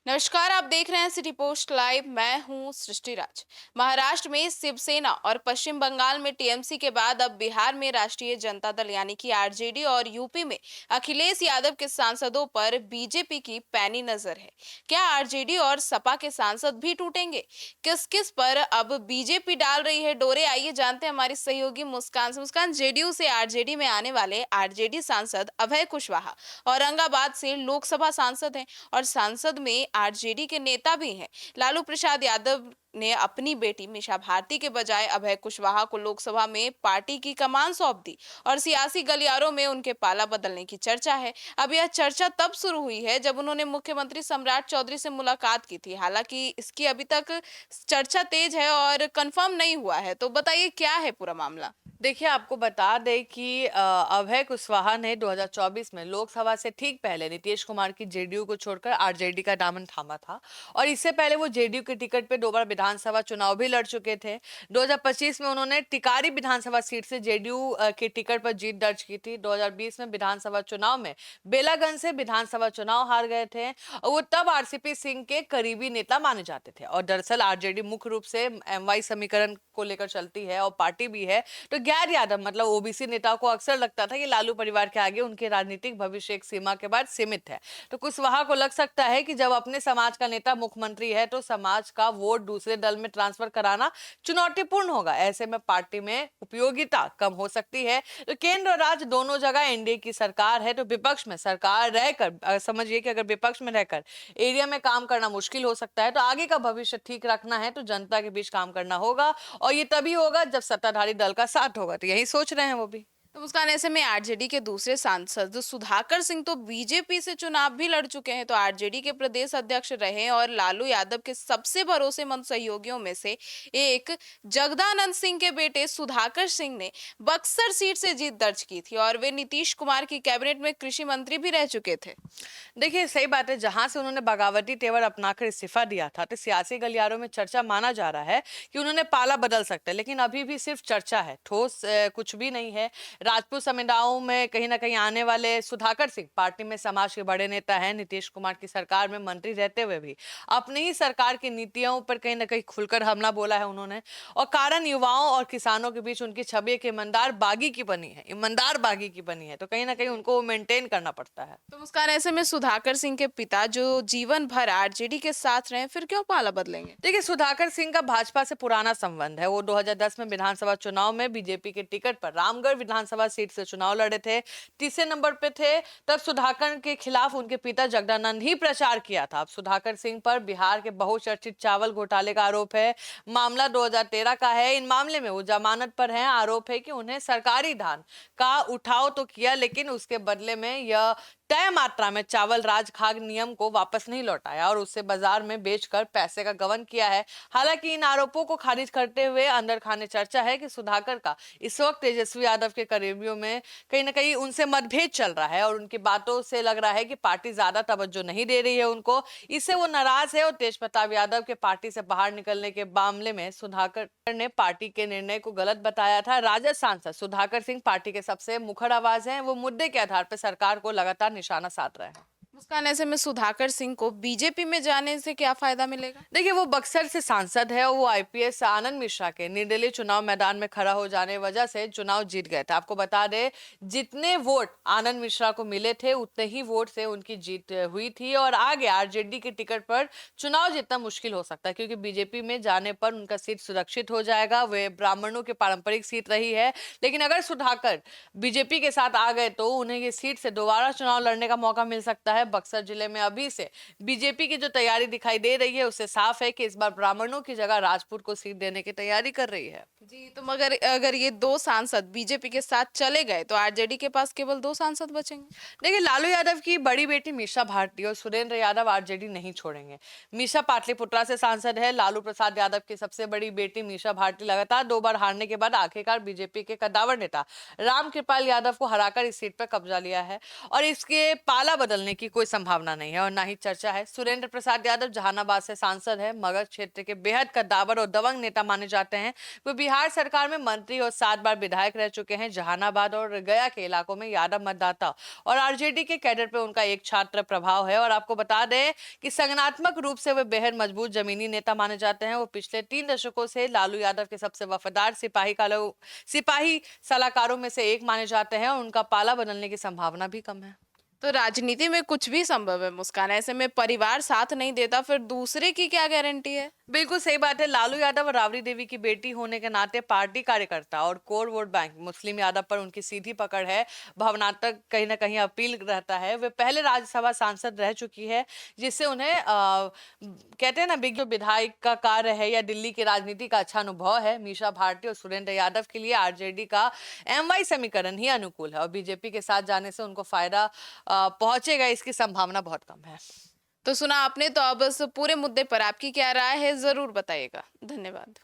नमस्कार, आप देख रहे हैं सिटी पोस्ट लाइव। मैं हूं सृष्टि राज। महाराष्ट्र में शिवसेना और पश्चिम बंगाल में टीएमसी के बाद अब बिहार में राष्ट्रीय जनता दल यानी कि आरजेडी और यूपी में अखिलेश यादव के सांसदों पर बीजेपी की पैनी नजर है। क्या आरजेडी और सपा के सांसद भी टूटेंगे? किस किस पर अब बीजेपी डाल रही है डोरे? आइए जानते हैं हमारी सहयोगी मुस्कान से। मुस्कान, जेडीयू से आरजेडी में आने वाले आरजेडी सांसद अभय कुशवाहा औरंगाबाद से लोकसभा सांसद हैं और सांसद में आरजेडी के नेता भी हैं। लालू प्रसाद यादव ने अपनी बेटी मीसा भारती के बजाय अभय कुशवाहा को लोकसभा में पार्टी की कमान सौंप दी और सियासी गलियारों में उनके पाला बदलने की चर्चा है। अब यह चर्चा तब शुरू हुई है जब उन्होंने मुख्यमंत्री सम्राट चौधरी से मुलाकात की थी। हालांकि इसकी अभी तक चर्चा तेज है और कंफर्म नहीं हुआ है। तो बताइए, क्या है पूरा मामला? देखिए, आपको बता दें कि अभय कुशवाहा ने 2024 में लोकसभा से ठीक पहले नीतीश कुमार की जेडीयू को छोड़कर आरजेडी का दामन थामा था और इससे पहले वो जेडीयू के टिकट पे 2 बार विधानसभा चुनाव भी लड़ चुके थे। 2025 में उन्होंने टिकारी विधानसभा सीट से जेडीयू के टिकट पर जीत दर्ज की थी। 2020 में विधानसभा चुनाव में बेलागंज से विधानसभा चुनाव हार गए थे और वो तब आरसीपी सिंह के करीबी नेता माने जाते थे। और दरअसल आरजेडी मुख्य रूप से एमवाई समीकरण को लेकर चलती है और पार्टी भी है। तो गैर यादव मतलब ओबीसी नेताओं को अक्सर लगता था कि लालू परिवार के आगे उनके राजनीतिक भविष्य एक सीमा के बाद सीमित है। तो कुशवाहा को लग सकता है कि जब अपने समाज का नेता मुख्यमंत्री है तो समाज का वोट दूसरे दल में ट्रांसफर कराना चुनौतीपूर्ण होगा। ऐसे में पार्टी में उपयोगिता कम हो सकती है। तो केंद्र और राज्य दोनों जगह एनडीए की सरकार है, तो विपक्ष में सरकार रहकर समझिए कि अगर विपक्ष में रहकर एरिया में काम करना मुश्किल हो सकता है। तो आगे का भविष्य ठीक रखना है तो जनता के बीच काम करना होगा और ये तभी होगा जब सत्ताधारी दल का साथ होगा। तो यही सोच रहे हैं वो भी। तो मुस्कान, ऐसे में आरजेडी के दूसरे सांसद सुधाकर सिंह तो बीजेपी से चुनाव भी लड़ चुके हैं, तो आरजेडी के प्रदेश अध्यक्ष रहे और लालू यादव के सबसे भरोसेमंद सहयोगियों में से एक जगदानंद सिंह के बेटे सुधाकर सिंह ने बक्सर सीट से जीत दर्ज की थी और वे नीतीश कुमार की कैबिनेट में कृषि मंत्री भी रह चुके थे। देखिए, सही बात है, जहां से उन्होंने बगावती तेवर अपनाकर इस्तीफा दिया था तो सियासी गलियारों में चर्चा माना जा रहा है कि उन्होंने पाला बदल सकते हैं, लेकिन अभी भी सिर्फ चर्चा है, ठोस कुछ भी नहीं है। राजपूत समुदायों में कहीं ना कहीं आने वाले सुधाकर सिंह पार्टी में समाज के बड़े नेता हैं। नीतीश कुमार की सरकार में मंत्री रहते हुए भी अपनी ही सरकार की नीतियों पर कहीं ना कहीं खुलकर हमला बोला है उन्होंने। और कारण युवाओं और किसानों के बीच उनकी छवि एक ईमानदार बागी की बनी है, ईमानदार बागी की बनी है। तो कहीं ना कहीं उनको मेंटेन करना पड़ता है। तो मुस्कान, ऐसे में सुधाकर सिंह के पिता जो जीवन भर आरजेडी के साथ रहे, फिर क्यों पाला बदलेंगे? देखिए, सुधाकर सिंह का भाजपा से पुराना संबंध है। वो 2010 में विधानसभा चुनाव में बीजेपी के टिकट पर रामगढ़ विधानसभा सीट से चुनाव लड़े थे, तीसरे नंबर पे थे। तब सुधाकर के खिलाफ उनके पिता जगदानंद ही प्रचार किया था। अब सुधाकर सिंह पर बिहार के बहुचर्चित चावल घोटाले का आरोप है। मामला 2013 का है। इन मामले में वो जमानत पर हैं। आरोप है कि उन्हें सरकारी धान का उठाव तो किया, लेकिन उसके बदले में यह तय मात्रा में चावल राज खाद्य नियम को वापस नहीं लौटाया और उससे बाजार में बेचकर पैसे का गबन किया है। हालांकि इन आरोपों को खारिज करते हुए अंदर खाने चर्चा है कि सुधाकर का इस वक्त तेजस्वी यादव के करीबियों में कहीं ना कहीं उनसे मतभेद चल रहा है और उनकी बातों से लग रहा है कि पार्टी ज्यादा तवज्जो नहीं दे रही है उनको। इससे वो नाराज है और तेज प्रताप यादव के पार्टी से बाहर निकलने के मामले में सुधाकर ने पार्टी के निर्णय को गलत बताया था। राजद सांसद सुधाकर सिंह पार्टी के सबसे मुखर आवाज हैं। वो मुद्दे के आधार पर सरकार को लगातार निशाना साध रहे हैं। मुस्कान, ऐसे में सुधाकर सिंह को बीजेपी में जाने से क्या फायदा मिलेगा? देखिए, वो बक्सर से सांसद है और वो आईपीएस आनंद मिश्रा के निर्दलीय चुनाव मैदान में खड़ा हो जाने वजह से चुनाव जीत गए थे। आपको बता दें, जितने वोट आनंद मिश्रा को मिले थे उतने ही वोट से उनकी जीत हुई थी और आगे आरजेडी के टिकट पर चुनाव जीतना मुश्किल हो सकता है, क्योंकि बीजेपी में जाने पर उनका सीट सुरक्षित हो जाएगा। वे ब्राह्मणों की पारंपरिक सीट रही है, लेकिन अगर सुधाकर बीजेपी के साथ आ गए तो उन्हें ये सीट से दोबारा चुनाव लड़ने का मौका मिल सकता है। बक्सर जिले में अभी से बीजेपी की जो तैयारी दिखाई दे रही है उससे साफ है कि इस बार ब्राह्मणों की जगह राजपूत को सीट देने की तैयारी कर रही है। जी, तो मगर अगर ये दो सांसद बीजेपी के साथ चले गए तो आरजेडी के पास केवल दो सांसद बचेंगे। देखिए, लालू यादव की बड़ी बेटी मीसा भारती और सुरेंद्र यादव आरजेडी नहीं छोड़ेंगे। मीसा पाटलिपुत्रा से सांसद है। लालू प्रसाद यादव की सबसे बड़ी बेटी मीसा भारती लगातार 2 बार हारने के बाद आखिरकार बीजेपी के कद्दावर नेता राम कृपाल यादव को हराकर इस सीट पर कब्जा लिया है और इसके पाला बदलने की कोई संभावना नहीं है और ना ही चर्चा है। सुरेंद्र प्रसाद यादव जहानाबाद से सांसद है, मगध क्षेत्र के बेहद कद्दावर और दबंग नेता माने जाते हैं। वो बिहार सरकार में मंत्री और 7 बार विधायक रह चुके हैं। जहानाबाद और गया के इलाकों में यादव मतदाता और आरजेडी के कैडर पे उनका एक छात्र प्रभाव है। और आपको बता दें कि संगठनात्मक रूप से वे बेहद मजबूत जमीनी नेता माने जाते हैं। वो पिछले 3 दशकों से लालू यादव के सबसे वफादार सिपाही सलाहकारों में से एक माने जाते हैं और उनका पाला बदलने की संभावना भी कम है। तो राजनीति में कुछ भी संभव है मुस्कान, ऐसे में परिवार साथ नहीं देता फिर दूसरे की क्या गारंटी है? बिल्कुल सही बात है। लालू यादव और राबड़ी देवी की बेटी होने के नाते पार्टी कार्यकर्ता और कोर वोट बैंक मुस्लिम यादव पर उनकी सीधी पकड़ है। भावनात्मक कहीं ना कहीं अपील रहता है। वे पहले राज्यसभा सांसद रह चुकी है, जिससे उन्हें कहते हैं ना बिग जो विधायक का कार्य है या दिल्ली की राजनीति का अच्छा अनुभव है। मीशा भारती और सुरेंद्र यादव के लिए आरजेडी का एमवाई समीकरण ही अनुकूल है और बीजेपी के साथ जाने से उनको फायदा पहुंचेगा, इसकी संभावना बहुत कम है। तो सुना आपने, तो अब इस पूरे मुद्दे पर आपकी क्या राय है जरूर बताइएगा। धन्यवाद।